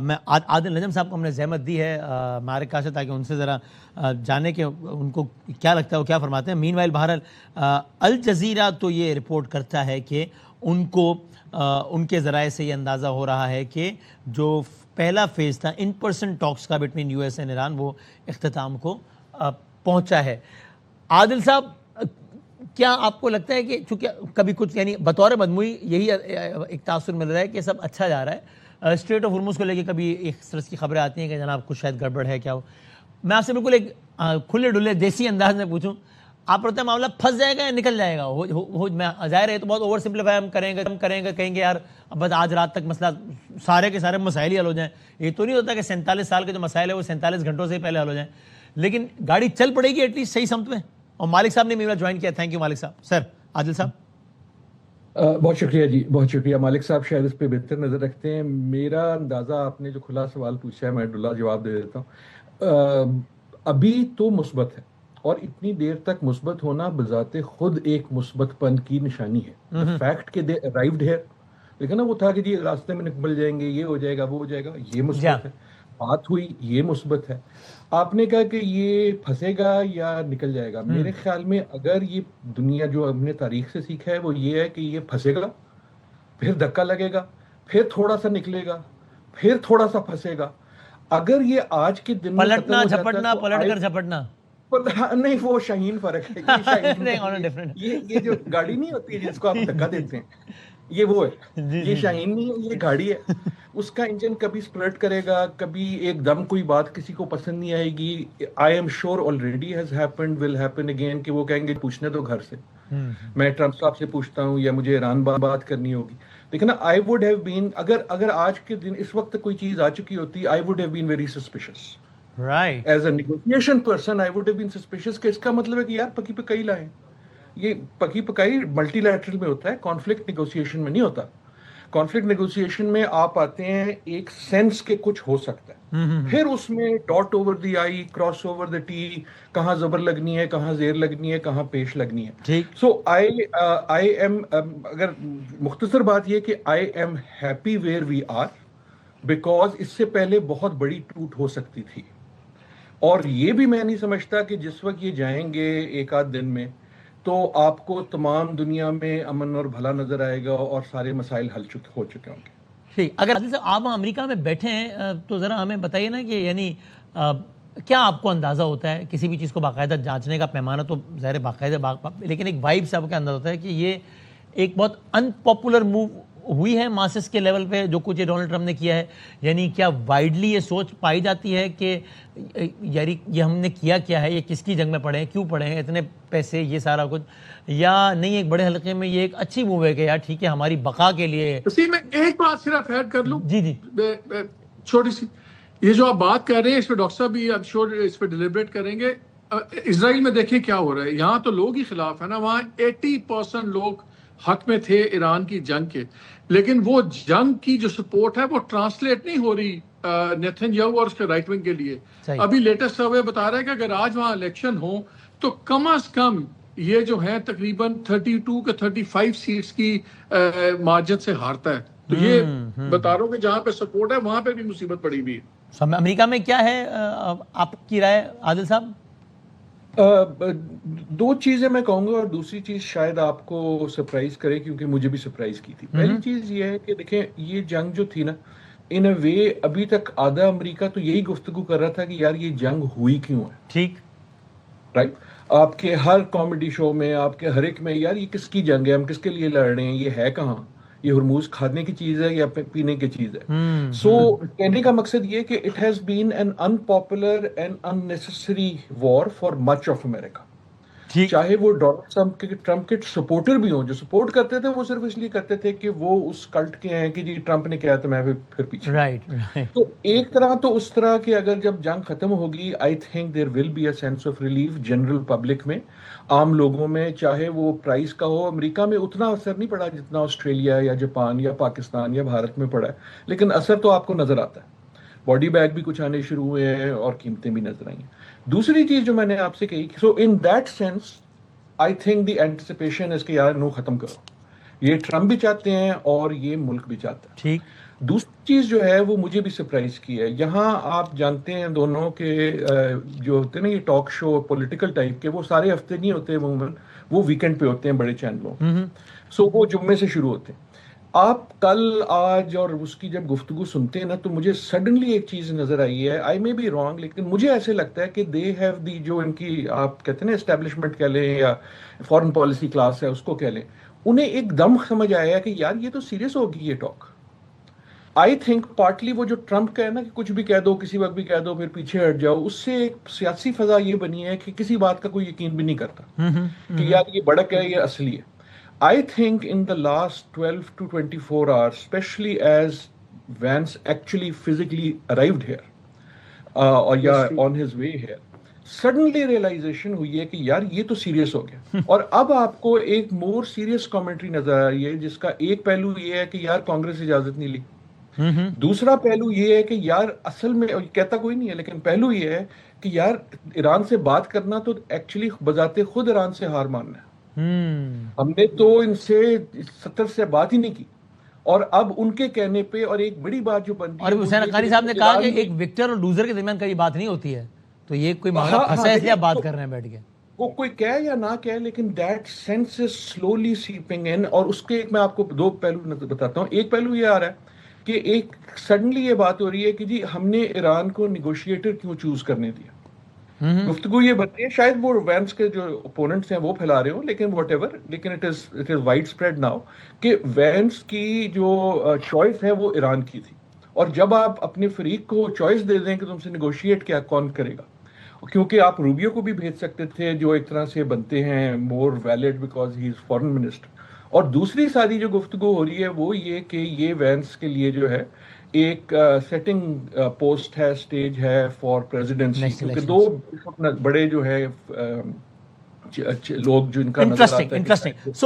میں عادل نجم صاحب کو ہم نے زحمت دی ہے امریکہ سے تاکہ ان سے ذرا جانے کہ ان کو کیا لگتا ہے وہ کیا فرماتے ہیں. مین وائل بہرحال الجزیرہ تو یہ رپورٹ کرتا ہے کہ ان کو ان کے ذرائع سے یہ اندازہ ہو رہا ہے کہ جو پہلا فیز تھا ان پرسن ٹاکس کا between U S and Iran وہ اختتام کو پہنچا ہے. عادل صاحب کیا آپ کو لگتا ہے کہ چونکہ کبھی کچھ یعنی بطور مجموعی یہی ایک تاثر مل رہا ہے کہ سب اچھا جا رہا ہے, اسٹریٹ آف ہرمز کو لے کے کبھی ایک طرح کی خبریں آتی ہیں کہ جناب کچھ شاید گڑبڑ ہے کیا ہو. میں آپ سے بالکل ایک کھلے ڈلے دیسی انداز میں پوچھوں, آپ پڑھتے ہیں معاملہ پھنس جائے گا یا نکل جائے گا؟ میں ظاہر ہے تو بہت اوور سمپلیفائی ہم کریں گے کہیں گے یار اب بس آج رات تک مسئلہ سارے کے سارے مسائل ہی حل ہو جائیں. یہ تو نہیں ہوتا کہ 47 سال کے جو مسائل ہے وہ 47 گھنٹوں سے ہی پہلے حل ہو جائیں, لیکن گاڑی چل پڑے گی ایٹ لیسٹ صحیح سمت میں. اور مالک صاحب نے میرا جوائن کیا, تھینک یو مالک صاحب. سر عادل صاحب. بہت شکریہ جی, بہت شکریہ. مالک صاحب شاید اس پہ بہتر نظر رکھتے ہیں. میرا اندازہ آپ نے جو کھلا سوال پوچھا ہے میں ڈلا جواب دے دیتا ہوں. ابھی تو مثبت ہے, اور اتنی دیر تک مثبت ہونا بذات خود ایک مثبت پن کی نشانی ہے. فیکٹ کہ دے ارائیوڈ ہے, لیکن نا وہ تھا کہ جی راستے میں نکل جائیں گے, یہ ہو جائے گا وہ ہو جائے گا, یہ مثبت ہے. بات ہوئی, یہ مثبت ہے. آپ نے کہا کہ یہ پھنسے گا یا نکل جائے گا. میرے خیال میں اگر یہ دنیا جو ہم نے تاریخ سے سیکھا ہے وہ یہ ہے کہ یہ پھنسے گا, پھر دھکا لگے گا, پھر تھوڑا سا نکلے گا, پھر تھوڑا سا پھنسے گا. اگر یہ آج کے دن میں پلٹنا جھپٹنا, پلٹ کر جھپٹنا نہیں, وہ شاہین فرق ہے. یہ جو گاڑی نہیں ہوتی ہے جس کو آپ دھکا دیتے ہیں, یہ وہ ہے. یہ شاہین نہیں ہے, یہ گاڑی ہے. اس کا انجن کبھی سپلٹ کرے گا, کبھی ایک دم کوئی بات کسی کو پسند نہیں آئے گی. I am sure already has happened, will happen again, کہ وہ کہیں گے پوچھنے دو گھر سے, میں ٹرمپ صاحب سے پوچھتا ہوں, یا مجھے ایران بات کرنی ہوگی. لیکن آئی ووڈ ہیو بین, اگر آج کے دن اس وقت کوئی چیز آ چکی ہوتی, I would have been very suspicious. Right. As a negotiation person, I would have been suspicious کہ اس کا مطلب ہے کہ یار پکی پکائی لائیں. یہ پکی پکائی ملٹی لیٹرل میں ہوتا ہے, کانفلکٹ نیگوسیشن میں نہیں ہوتا. کانفلکٹ نیگوسیشن میں آپ آتے ہیں ایک سینس کے کچھ ہو سکتا ہے, پھر اس میں dot over the I, cross over the T, کہاں زبر لگنی ہے, کہاں زیر لگنی ہے, کہاں پیش لگنی ہے. سو آئی ایم, اگر مختصر بات یہ کہ I am happy where we are, because اس سے پہلے بہت بڑی ٹوٹ ہو سکتی تھی. اور یہ بھی میں نہیں سمجھتا کہ جس وقت یہ جائیں گے ایک آدھ دن میں تو آپ کو تمام دنیا میں امن اور بھلا نظر آئے گا اور سارے مسائل حل ہو چکے ہوں گے. ٹھیک, اگر آپ امریکہ میں بیٹھے ہیں تو ذرا ہمیں بتائیے نا کہ یعنی کیا آپ کو اندازہ ہوتا ہے کسی بھی چیز کو باقاعدہ جانچنے کا پیمانہ تو ظاہر باقاعدہ, لیکن ایک وائب سے آپ کو اندازہ ہوتا ہے کہ یہ ایک بہت ان پاپولر موو ہوئی ہے ماسس کے لیول پہ جو کچھ ڈونلڈ ٹرمپ نے کیا ہے؟ یعنی کیا وائڈلی یہ سوچ پائی جاتی ہے کہ یاری یہ ہم نے کیا ہے, یہ کس کی جنگ میں پڑے ہیں, کیوں پڑے ہیں, اتنے پیسے, یہ سارا کچھ, یا نہیں ایک بڑے حلقے میں یہ ایک اچھی موو ہے کہ یار ٹھیک ہے ہماری بقا کے لیے؟ اسی میں ایک بات صرف ایڈ کر لوں, جی چھوٹی سی. یہ جو آپ بات کر رہے ہیں اس پہ ڈاکٹر صاحب بھی I'm sure اس پہ ڈیلیبریٹ کریں گے. اسرائیل میں دیکھیں کیا ہو رہا ہے, یہاں تو لوگ ہی خلاف ہے نا, وہاں 80% لوگ حق میں تھے ایران کی جنگ کے, لیکن وہ جنگ کی جو سپورٹ ہے وہ ٹرانسلیٹ نہیں ہو رہی نیتن یاہو اور اس کے رائٹ ونگ کے لیے. ابھی لیٹسٹ سروے بتا رہا ہے کہ اگر آج وہاں الیکشن ہو تو کم از کم یہ جو ہے تقریباً 32 کے 35 سیٹس کی مارجن سے ہارتا ہے. تو یہ بتا رہا ہوں کہ جہاں پہ سپورٹ ہے وہاں پہ بھی مصیبت پڑی ہوئی ہے. امریکہ میں کیا ہے آپ کی رائے عادل صاحب؟ دو چیزیں میں کہوں گا, اور دوسری چیز شاید آپ کو سرپرائز کرے کیونکہ مجھے بھی سرپرائز کی تھی. پہلی چیز یہ ہے کہ دیکھیں یہ جنگ جو تھی نا, ان اے وے ابھی تک آدھا امریکہ تو یہی گفتگو کر رہا تھا کہ یار یہ جنگ ہوئی کیوں ہے. ٹھیک, رائٹ. آپ کے ہر کامیڈی شو میں, آپ کے ہر ایک میں, یار یہ کس کی جنگ ہے, ہم کس کے لیے لڑ رہے ہیں, یہ ہے کہاں, یہ ہرموز کھانے کی چیز ہے یا پینے کی چیز ہے. سو کہنے کا مقصد یہ کہ it has been an unpopular and unnecessary war for much of America. چاہے وہ ڈونلڈ ٹرمپ کے سپورٹر بھی ہوں, جو سپورٹ کرتے تھے وہ صرف اس لیے کرتے تھے کہ وہ اس کلٹ کے ہیں کہ جی ٹرمپ نے کیا تو میں پھر پیچھے. تو ایک طرح تو اس طرح کہ اگر جب جنگ ختم ہوگی I think there will be a sense of relief general public میں, عام لوگوں میں, چاہے وہ پرائز کا ہو. امریکہ میں اتنا اثر نہیں پڑا جتنا آسٹریلیا یا جاپان یا پاکستان یا بھارت میں پڑا ہے, لیکن اثر تو آپ کو نظر آتا ہے. باڈی بیگ بھی کچھ آنے شروع ہوئے ہیں اور قیمتیں بھی نظر آئی ہیں. دوسری چیز جو میں نے آپ سے کہی, so in that sense I think the anticipation اس کے یار نو ختم کرو. یہ ٹرمپ بھی چاہتے ہیں اور یہ ملک بھی چاہتا ہے. ٹھیک. دوسری چیز جو ہے وہ مجھے بھی سرپرائز کی ہے. یہاں آپ جانتے ہیں دونوں کے جو ہوتے ہیں نا یہ ٹاک شو پولیٹیکل ٹائپ کے, وہ سارے ہفتے نہیں ہوتے عموماً, وہ ویکینڈ پہ ہوتے ہیں بڑے چینلوں. سو وہ جمعے سے شروع ہوتے ہیں. آپ کل آج اور اس کی جب گفتگو سنتے ہیں نا تو مجھے سڈنلی ایک چیز نظر آئی ہے. آئی مے بی رانگ, لیکن مجھے ایسے لگتا ہے کہ دے ہیو دی, جو ان کی آپ کہتے ہیں نا اسٹیبلشمنٹ کہہ لیں یا فارن پالیسی کلاس ہے اس کو کہہ لیں, انہیں ایک دم سمجھ آیا کہ یار یہ تو سیریس ہوگی یہ ٹاک. آئی تھنک پارٹلی وہ جو ٹرمپ کا ہے نا کہ کچھ بھی کہہ دو کسی وقت بھی کہہ دو پھر پیچھے ہٹ جاؤ, اس سے ایک سیاسی فضا یہ بنی ہے کہ کسی بات کا کوئی یقین بھی نہیں کرتا کہ یار یہ بڑک ہے یہ اصلی ہے. I think in the last 12 to 24 hours, especially as Vance actually physically arrived here, or on his way here, suddenly realization ہوئی ہے کہ یار یہ تو سیریس ہو گیا. اور اب آپ کو ایک مور سیریس کامنٹری نظر آ رہی ہے جس کا ایک پہلو یہ ہے کہ یار کانگریس اجازت نہیں لی, دوسرا پہلو یہ ہے کہ یار اصل میں کہتا کوئی نہیں ہے لیکن پہلو یہ ہے کہ یار ایران سے بات کرنا تو ایکچولی بذات خود ایران سے ہار ماننا ہے. ہم نے تو ان سے 70 سے بات ہی نہیں کی, اور اب ان کے کہنے پہ, اور ایک بڑی بات جو بنتی ہے, اور حسین حقانی صاحب نے کہا کہ ایک وکٹر اور لوزر کے درمیان کبھی بات نہیں ہوتی ہے, تو یہ کوئی معاملہ پھنسا ہے اس لیے آپ بات کر رہے ہیں بیٹھ کے. وہ کوئی کہے یا نہ کہے لیکن دیٹ سینس از سلولی سیپنگ ان. اور اس کے ایک میں آپ کو دو پہلو بتاتا ہوں. ایک پہلو یہ آ رہا ہے کہ ایک سڈنلی یہ بات ہو رہی ہے کہ جی ہم نے ایران کو نیگوشیٹر کیوں چوز کرنے دیا. گفتگو یہ بنتی ہے, شاید وہ وینس کے جو اپوننٹس ہیں وہ پھیلا رہے ہوں, لیکن واٹ ایور, لیکن it is widespread now کہ وینس کی جو چوائس ہے وہ ایران کی تھی. اور جب آپ اپنے فریق کو چوائس دے دیں کہ تم سے نیگوشیٹ کیا کون کرے گا, کیونکہ آپ روبیو کو بھی بھیج سکتے تھے جو ایک طرح سے بنتے ہیں more valid because he is foreign minister. اور دوسری ساری جو گفتگو ہو رہی ہے وہ یہ کہ یہ وینس کے لیے جو ہے ایک سیٹنگ پوسٹ ہے, اسٹیج ہے فار پریزیڈنسی, کیونکہ دو بڑے جو ہے لوگ جو ان کا نظر آتا ہے.